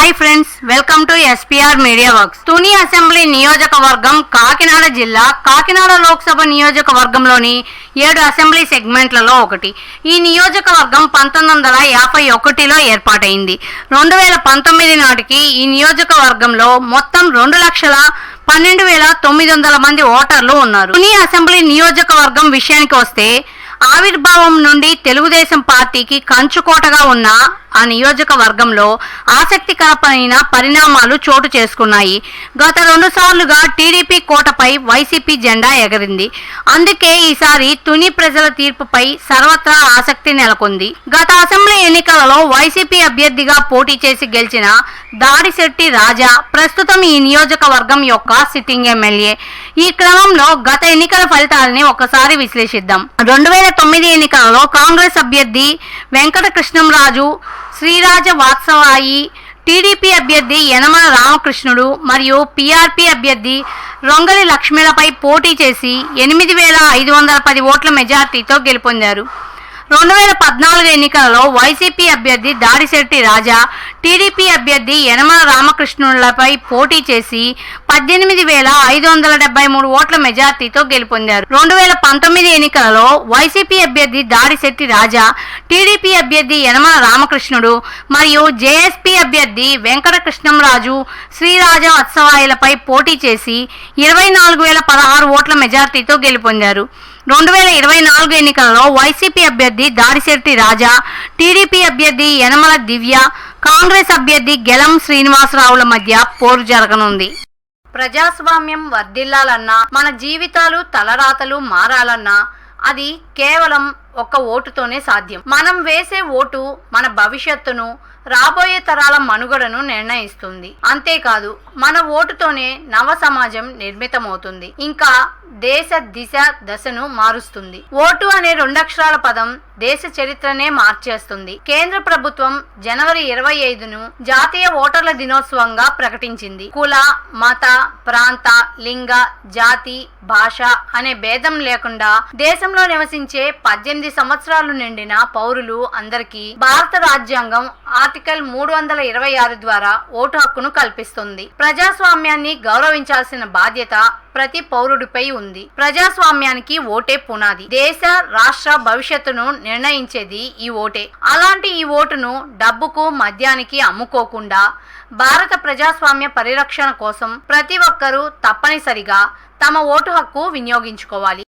Hi friends, welcome to SPR media works. Tuni assembly నియోజకవర్గం కాకినాడ జిల్లా కాకినాడ లోక్సభ నియోజకవర్గంలోని 7 అసెంబ్లీ సెగ్మెంట్లలో ఒకటి. ఈ నియోజకవర్గం 1951లో ఏర్పాటైంది. 2019 నాటికి ఈ నియోజకవర్గంలో మొత్తం 2,12,900 మంది ఓటర్లు ఉన్నారు. తుని అసెంబ్లీ నియోజకవర్గం విషయానికి వస్తే ఆవిర్భావం నుండి తెలుగుదేశం పార్టీకి కంచుకోటగా ఉన్న ఆ నియోజకవర్గంలో ఆసక్తికరమైన పరిణామాలు చోటు చేసుకున్నాయి. గత 2 సార్లుగా టీడీపీ కోటపై వైసీపీ జెండా ఎగరింది. అందుకే ఈసారి తుని ప్రజల తీర్పుపై సర్వత్రా ఆసక్తి నెలకొంది. గత అసెంబ్లీ ఎన్నికలలో వైసీపీ అభ్యర్థిగా పోటీ చేసి గెలిచిన దాడిశెట్టి రాజా ప్రస్తుతం ఈ నియోజకవర్గం యొక్క సిట్టింగ్ ఎమ్మెల్యే. ఈ క్రమంలో గత ఎన్నికల ఫలితాలని ఒకసారి విశ్లేషిద్దాం. 2009 ఎన్నికలలో కాంగ్రెస్ అభ్యర్థి వెంకట కృష్ణంరాజు, శ్రీరాజ వాత్సవాయి, టీడీపీ అభ్యర్థి యనమల రామకృష్ణుడు మరియు పీఆర్పీ అభ్యర్థి రొంగలి లక్ష్మిలపై పోటీ చేసి 8,510 ఓట్ల మెజార్టీతో గెలుపొందారు. 2014 ఎన్నికలలో వైసీపీ అభ్యర్థి దాడిశెట్టి రాజా, టీడీపీ అభ్యర్థి యనమల రామకృష్ణులపై పోటీ చేసి 18,573 ఓట్ల మెజార్టీతో గెలుపొందారు. 2019 ఎన్నికలలో వైసీపీ అభ్యర్థి దాడిశెట్టి రాజా, టీడీపీ అభ్యర్థి యనమల రామకృష్ణుడు మరియు జేఎస్పీ అభ్యర్థి వెంకట కృష్ణంరాజు, శ్రీరాజ వత్సవాయిలపై పోటీ చేసి 24,016 ఓట్ల మెజార్టీతో గెలుపొందారు. 2024 ఎన్నికలలో వైసీపీ అభ్యర్థి దాడిశెట్టి రాజా, టీడీపీ అభ్యర్థి యనమల దివ్య, కాంగ్రెస్ అభ్యర్థి గెలం శ్రీనివాసరావుల మధ్య పోరు జరగనుంది. ప్రజాస్వామ్యం వర్ధిల్లాలన్నా, మన జీవితాలు తలరాతలు మారాలన్నా అది కేవలం ఒక్క ఓటుతోనే సాధ్యం. మనం వేసే ఓటు మన భవిష్యత్తును, రాబోయే తరాల మనుగడను నిర్ణయిస్తుంది. అంతేకాదు, మన ఓటుతోనే నవ సమాజం నిర్మితమవుతుంది, ఇంకా దేశ దిశ దశను మారుస్తుంది. ఓటు అనే 2 అక్షరాల పదం దేశ చరిత్రనే మార్చేస్తుంది. కేంద్ర ప్రభుత్వం జనవరి 25ను జాతీయ ఓటర్ల దినోత్సవంగా ప్రకటించింది. కుల, మత, ప్రాంత, లింగ, జాతి, భాష అనే భేదం లేకుండా దేశంలో నివసించే 18 సంవత్సరాలు నిండిన పౌరులు అందరికీ భారత రాజ్యాంగం ఆర్టికల్ 326 ద్వారా ఓటు హక్కును కల్పిస్తుంది. ప్రజాస్వామ్యాన్ని గౌరవించాల్సిన బాధ్యత ప్రతి పౌరుడిపై ఉంది. ప్రజాస్వామ్యానికి ఓటే పునాది. దేశ, రాష్ట్ర భవిష్యత్తును నిర్ణయించేది ఈ ఓటే. అలాంటి ఈ ఓటును డబ్బుకు, మద్యానికి అమ్ముకోకుండా భారత ప్రజాస్వామ్య పరిరక్షణ కోసం ప్రతి ఒక్కరూ తప్పనిసరిగా తమ ఓటు హక్కు వినియోగించుకోవాలి.